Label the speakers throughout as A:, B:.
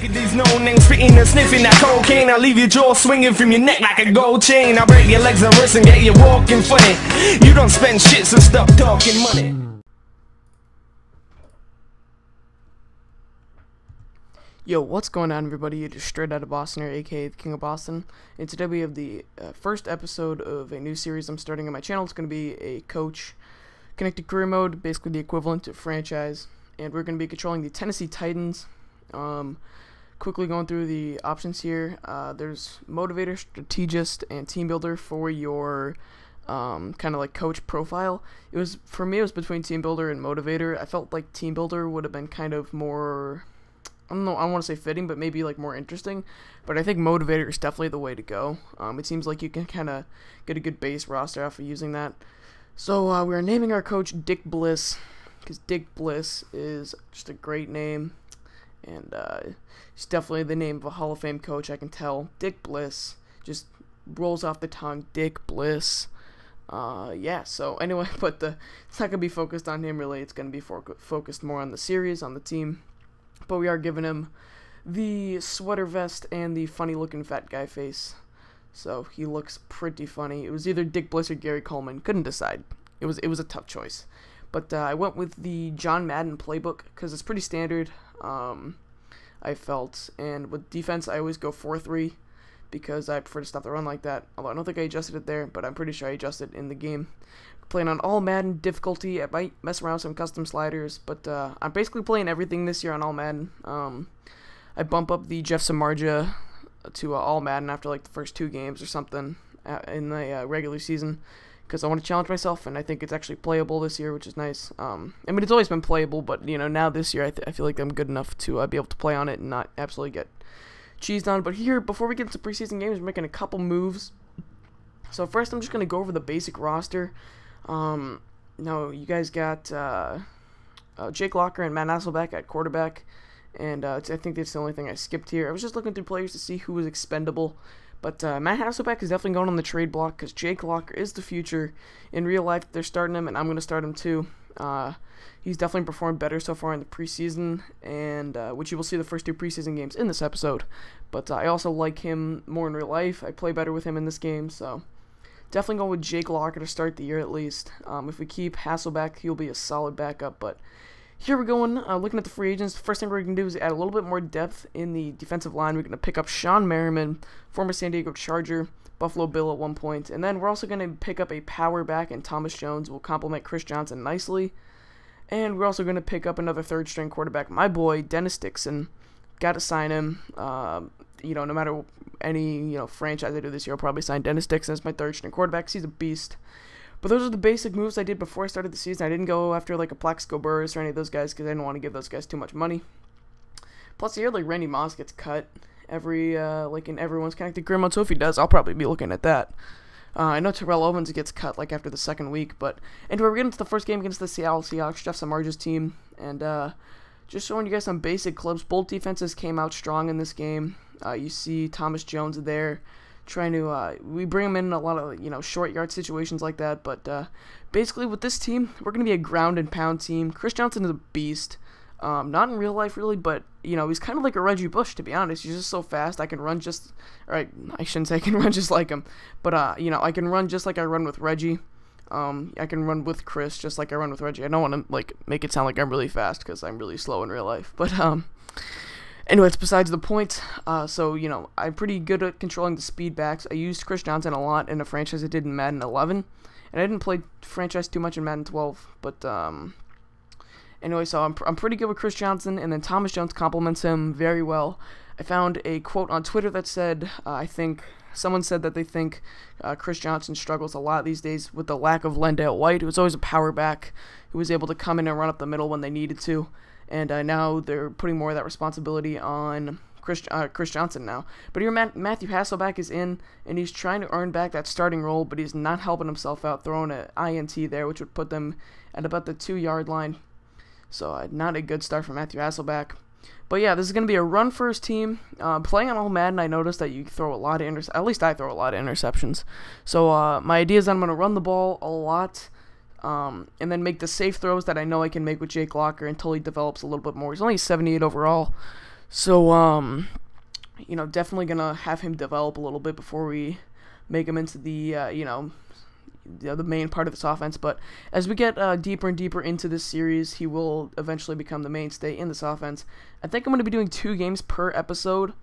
A: Sick of these no names spitting and sniffing that cocaine. I'll leave your jaw swinging from your neck like a gold chain. I'll break your legs and wrists and get you walking funny. You don't spend shit, so stop talking money.
B: Yo, what's going on, everybody? You're just straight out of Boston, here, aka the King of Boston. And today we have the first episode of a new series I'm starting on my channel. It's going to be a coach connected career mode, basically the equivalent to franchise. And we're going to be controlling the Tennessee Titans. Quickly going through the options here. There's motivator, strategist, and team builder for your kind of like coach profile. For me, it was between team builder and motivator. I felt like team builder would have been kind of more, I don't know, I don't want to say fitting, but maybe like more interesting. But I think motivator is definitely the way to go. It seems like you can kind of get a good base roster off of using that. So we're naming our coach Dick Bliss, because Dick Bliss is just a great name, and he's definitely the name of a Hall of Fame coach. I can tell. Dick Bliss just rolls off the tongue. Dick Bliss. Yeah. So anyway, but it's not gonna be focused on him really. It's gonna be focused more on the series, on the team. But we are giving him the sweater vest and the funny-looking fat guy face. So he looks pretty funny. It was either Dick Bliss or Gary Coleman. Couldn't decide. It was a tough choice. But I went with the John Madden playbook because it's pretty standard, I felt. And with defense, I always go 4-3 because I prefer to stop the run like that. Although I don't think I adjusted it there, but I'm pretty sure I adjusted it in the game. Playing on all Madden difficulty. I might mess around with some custom sliders, but I'm basically playing everything this year on all Madden. I bump up the Jeff Samardzija to all Madden after like the first 2 games or something in the regular season, because I want to challenge myself, and I think it's actually playable this year, which is nice. I mean, it's always been playable, but you know, now this year I feel like I'm good enough to be able to play on it and not absolutely get cheesed on. But here, before we get into preseason games, we're making a couple moves. So first, I'm just gonna go over the basic roster. Now you guys got Jake Locker and Matt Hasselbeck at quarterback, and I think that's the only thing I skipped here. I was just looking through players to see who was expendable, but Matt Hasselbeck is definitely going on the trade block because Jake Locker is the future. In real life, they're starting him, and I'm going to start him too. He's definitely performed better so far in the preseason, and which you will see the first 2 preseason games in this episode. But I also like him more in real life. I play better with him in this game, so definitely going with Jake Locker to start the year at least. If we keep Hasselbeck, he'll be a solid backup. But here we're going, looking at the free agents. First thing we're going to do is add a little bit more depth in the defensive line. We're going to pick up Sean Merriman, former San Diego Charger, Buffalo Bill at one point. And then we're also going to pick up a power back, and Thomas Jones will complement Chris Johnson nicely. And we're also going to pick up another third-string quarterback, my boy, Dennis Dixon. Got to sign him. You know, no matter any franchise I do this year, I'll probably sign Dennis Dixon as my third-string quarterback. He's a beast. But those are the basic moves I did before I started the season. I didn't go after like a Plaxico Burress or any of those guys because I didn't want to give those guys too much money. Plus, here like Randy Moss gets cut like in everyone's connected career mode. So if he does, I'll probably be looking at that. I know Terrell Owens gets cut like after the 2nd week, but anyway, we're getting to the first game against the Seattle Seahawks, Jeff Samardzija's team, and just showing you guys some basic clips. Both defenses came out strong in this game. You see Thomas Jones there trying to, we bring him in a lot of, short yard situations like that, but basically with this team, we're going to be a ground and pound team. Chris Johnson is a beast. Not in real life really, but he's kind of like a Reggie Bush, to be honest. He's just so fast. I can run just, alright, I shouldn't say I can run just like him, but I can run just like I run with Reggie. I can run with Chris just like I run with Reggie. I don't want to like make it sound like I'm really fast because I'm really slow in real life, but anyway, it's besides the point. So I'm pretty good at controlling the speed backs. I used Chris Johnson a lot in a franchise I did in Madden 11, and I didn't play franchise too much in Madden 12, but anyway, so I'm pretty good with Chris Johnson, and then Thomas Jones complements him very well. I found a quote on Twitter that said, I think someone said that they think Chris Johnson struggles a lot these days with the lack of Lendale White, who was always a power back, who was able to come in and run up the middle when they needed to. And now they're putting more of that responsibility on Chris Johnson now. But here Matthew Hasselbeck is in, and he's trying to earn back that starting role, but he's not helping himself out, throwing an INT there, which would put them at about the 2-yard line. So not a good start for Matthew Hasselbeck. But yeah, this is going to be a run-first team. Playing on all Madden, I noticed that you throw a lot of at least I throw a lot of interceptions. So my idea is I'm going to run the ball a lot, and then make the safe throws that I know I can make with Jake Locker until he develops a little bit more. He's only 78 overall, So, you know, definitely gonna have him develop a little bit before we make him into the, the main part of this offense. But as we get deeper and deeper into this series, he will eventually become the mainstay in this offense. I think I'm going to be doing 2 games per episode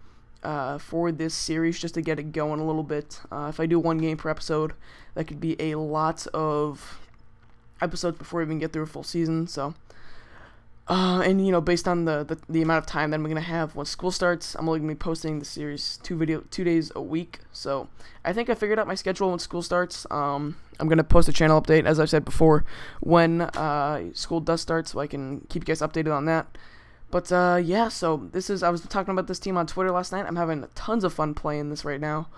B: for this series just to get it going a little bit. If I do 1 game per episode, that could be a lot of episodes before we even get through a full season. So, and you know, based on the amount of time that I'm gonna have once school starts, I'm only gonna be posting the series 2 days a week. So I think I figured out my schedule when school starts. I'm gonna post a channel update, as I've said before, when school does start, so I can keep you guys updated on that. But yeah, so I was talking about this team on Twitter last night. I'm having tons of fun playing this right now.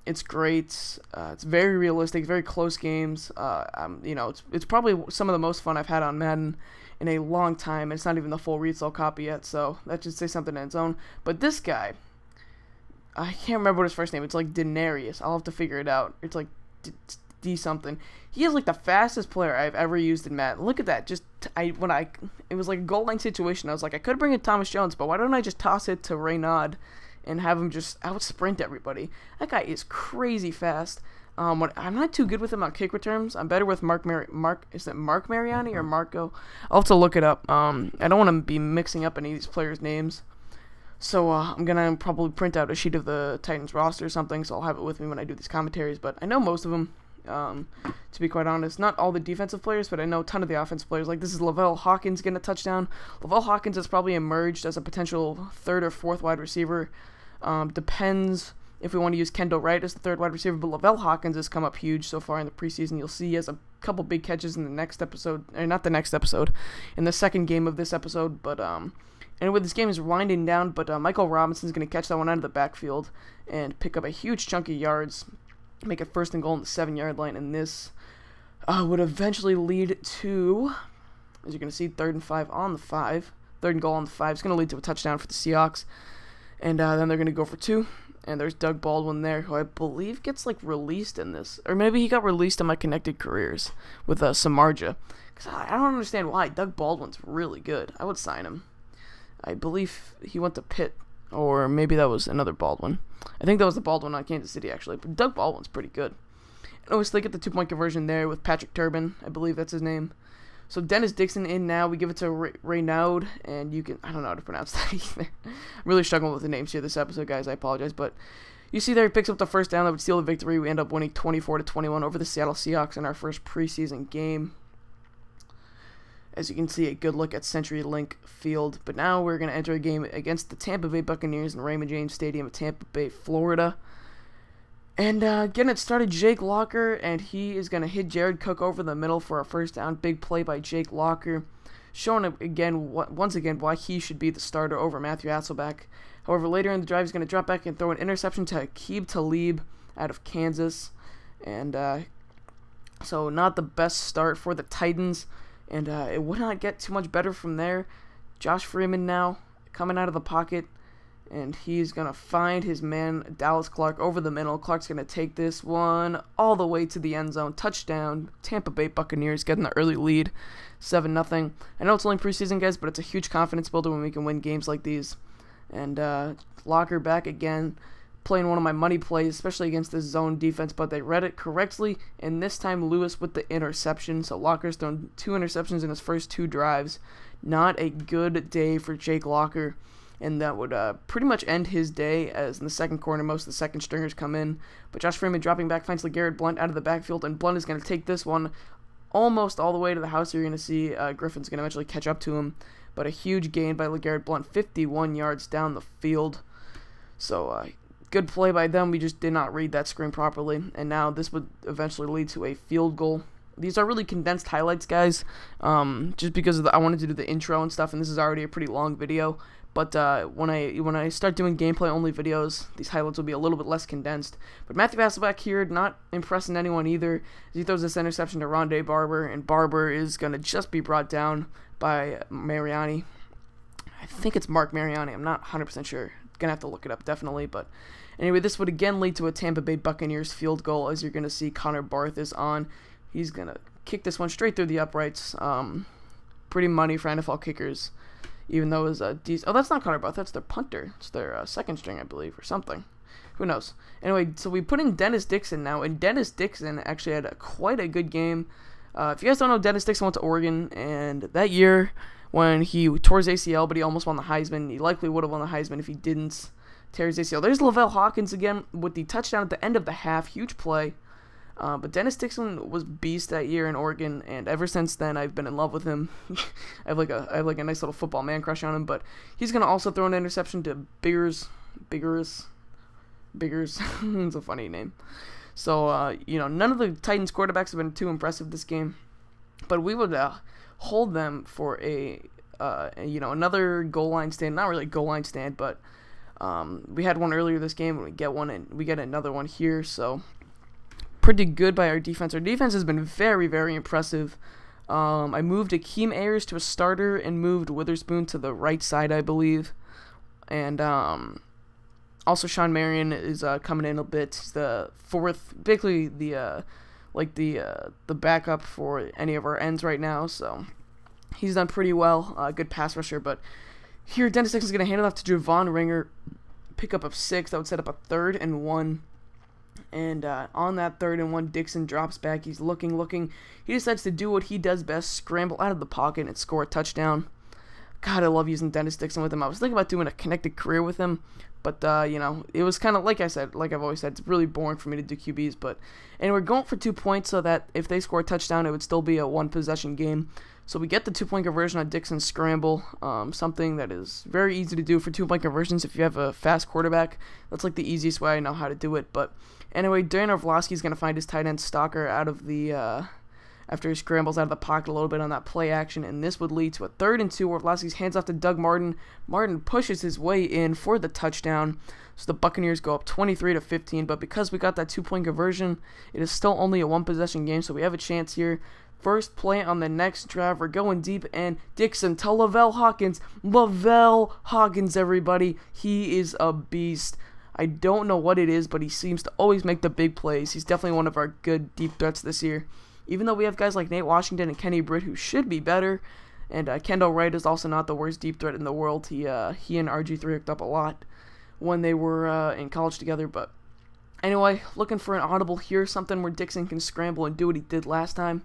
B: It's great. It's very realistic, very close games. You know, it's probably some of the most fun I've had on Madden in a long time. It's not even the full retail copy yet, so that should say something on its own. But this guy, I can't remember what his first name. It's like Denarius. I'll have to figure it out. It's like D something. He is like the fastest player I've ever used in Madden. Look at that. It was like a goal line situation. I was like, I could bring in Thomas Jones, but why don't I just toss it to Raynaud and have him just out sprint everybody? That guy is crazy fast. I'm not too good with him on kick returns. I'm better with is it Mark Mariani or Marco? I'll have to look it up. I don't want to be mixing up any of these players' names. So I'm going to probably print out a sheet of the Titans roster or something, so I'll have it with me when I do these commentaries. But I know most of them, to be quite honest. Not all the defensive players, but I know a ton of the offensive players. Like, this is Lavelle Hawkins getting a touchdown. Lavelle Hawkins has probably emerged as a potential 3rd or 4th wide receiver. Depends if we want to use Kendall Wright as the 3rd wide receiver, but Lavelle Hawkins has come up huge so far in the preseason. You'll see he has a couple big catches in the next episode, or not the next episode, in the second game of this episode. But anyway, this game is winding down, but Michael Robinson's going to catch that one out of the backfield and pick up a huge chunk of yards, make it 1st and goal on the 7-yard line, and this would eventually lead to, as you're going to see, 3rd and 5 on the 5. 3rd and goal on the 5. It's going to lead to a touchdown for the Seahawks, and then they're going to go for 2. And there's Doug Baldwin there, who I believe gets, like, released in this. Or maybe he got released in my connected careers with Samardzija. Because I don't understand why. Doug Baldwin's really good. I would sign him. I believe he went to Pitt. Or maybe that was another Baldwin. I think that was the Baldwin on Kansas City, actually. But Doug Baldwin's pretty good. Anyways, they get the 2-point conversion there with Patrick Turbin. I believe that's his name. So Dennis Dixon in now. We give it to Raynaud, and I don't know how to pronounce that either. I'm really struggling with the names here this episode, guys. I apologize, but you see there he picks up the 1st down that would steal the victory. We end up winning 24-21 over the Seattle Seahawks in our first preseason game. As you can see, a good look at CenturyLink Field. But now we're going to enter a game against the Tampa Bay Buccaneers in Raymond James Stadium in Tampa Bay, Florida. And getting it started, Jake Locker, and he is going to hit Jared Cook over the middle for a 1st down. Big play by Jake Locker, showing once again why he should be the starter over Matthew Hasselbeck. However, later in the drive, he's going to drop back and throw an interception to Aqib Talib out of Kansas. And so not the best start for the Titans, and it would not get too much better from there. Josh Freeman now coming out of the pocket. And he's going to find his man, Dallas Clark, over the middle. Clark's going to take this one all the way to the end zone. Touchdown. Tampa Bay Buccaneers getting the early lead, 7-0. I know it's only preseason, guys, but it's a huge confidence builder when we can win games like these. And Locker back again, playing one of my money plays, especially against this zone defense, but they read it correctly. And this time, Lewis with the interception. So Locker's thrown 2 interceptions in his first 2 drives. Not a good day for Jake Locker. And that would pretty much end his day, as in the second quarter, most of the second stringers come in. But Josh Freeman dropping back finds LeGarrette Blount out of the backfield, and Blount is going to take this one almost all the way to the house. You're going to see Griffin's going to eventually catch up to him. But a huge gain by LeGarrette Blount, 51 yards down the field. So good play by them. We just did not read that screen properly. And now this would eventually lead to a field goal. These are really condensed highlights, guys, just because I wanted to do the intro and stuff, and this is already a pretty long video. But when I start doing gameplay-only videos, these highlights will be a little bit less condensed. But Matthew Hasselbeck here, not impressing anyone either. He throws this interception to Rondé Barber, and Barber is going to just be brought down by Mariani. I think it's Mark Mariani. I'm not 100% sure. Going to have to look it up, definitely. But anyway, this would again lead to a Tampa Bay Buccaneers field goal, as you're going to see Connor Barth is on. He's going to kick this one straight through the uprights. Pretty money for NFL kickers. even though it was oh, that's not Connor Buff, that's their punter. It's their second string, I believe, or something. Who knows? Anyway, so we put in Dennis Dixon now, and Dennis Dixon actually had quite a good game. If you guys don't know, Dennis Dixon went to Oregon, and that year when he tore his ACL, but he almost won the Heisman. He likely would have won the Heisman if he didn't tear his ACL. There's Lavelle Hawkins again with the touchdown at the end of the half. Huge play. But Dennis Dixon was beast that year in Oregon, and ever since then I've been in love with him. I have like a nice little football man crush on him. But he's gonna also throw an interception to Biggers. It's a funny name. So none of the Titans quarterbacks have been too impressive this game, but we would hold them for a another goal line stand. Not really goal line stand, but we had one earlier this game, and we get one, and we get another one here. So pretty good by our defense. Our defense has been very, very impressive. I moved Akeem Ayers to a starter and moved Witherspoon to the right side, I believe. And also Sean Marion is coming in a bit. He's the fourth, basically the backup for any of our ends right now. So he's done pretty well. Good pass rusher. But here, Dennis Dixon's going to hand it off to Javon Ringer. Pickup of 6. That would set up a 3rd and 1. And on that 3rd and 1, Dixon drops back. He's looking. He decides to do what he does best, scramble out of the pocket and score a touchdown. God, I love using Dennis Dixon with him. I was thinking about doing a connected career with him, but, it was kind of, like I said, like I've always said, it's really boring for me to do QBs. But, and we're going for 2 points so that if they score a touchdown, it would still be a 1-possession game. So we get the 2-point conversion on Dixon's scramble, something that is very easy to do for 2-point conversions if you have a fast quarterback. That's like the easiest way I know how to do it. But anyway, Dan Orlovsky is going to find his tight end Stalker out of the after he scrambles out of the pocket a little bit on that play action, and this would lead to a 3rd and 2. Orlovsky's hands off to Doug Martin. Martin pushes his way in for the touchdown. So the Buccaneers go up 23-15, but because we got that 2-point conversion, it is still only a 1-possession game, so we have a chance here. First play on the next drive, we're going deep, and Dixon to Lavelle Hawkins. Lavelle Hawkins, everybody. He is a beast. I don't know what it is, but he seems to always make the big plays. He's definitely one of our good deep threats this year. Even though we have guys like Nate Washington and Kenny Britt who should be better, and Kendall Wright is also not the worst deep threat in the world. He and RG3 hooked up a lot when they were in college together. But anyway, looking for an audible here, something where Dixon can scramble and do what he did last time.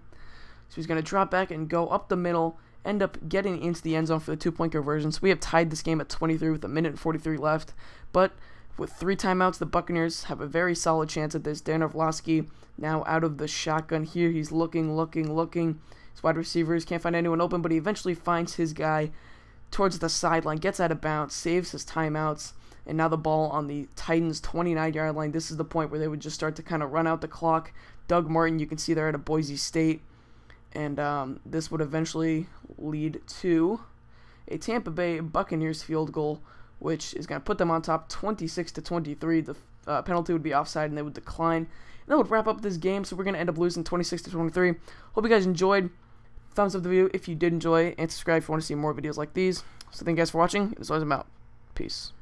B: So he's going to drop back and go up the middle, end up getting into the end zone for the 2-point conversion. So we have tied this game at 23 with 1:43 left. But with 3 timeouts, the Buccaneers have a very solid chance at this. Dan Orlovsky now out of the shotgun here. He's looking. His wide receivers can't find anyone open, but he eventually finds his guy towards the sideline, gets out of bounds, saves his timeouts, and now the ball on the Titans' 29-yard line. This is the point where they would just start to kind of run out the clock. Doug Martin, you can see there at a Boise State. And this would eventually lead to a Tampa Bay Buccaneers field goal, which is going to put them on top 26-23. The penalty would be offside, and they would decline. And that would wrap up this game, so we're going to end up losing 26-23. Hope you guys enjoyed. Thumbs up the video if you did enjoy, and subscribe if you want to see more videos like these. So thank you guys for watching. As always, I'm out. Peace.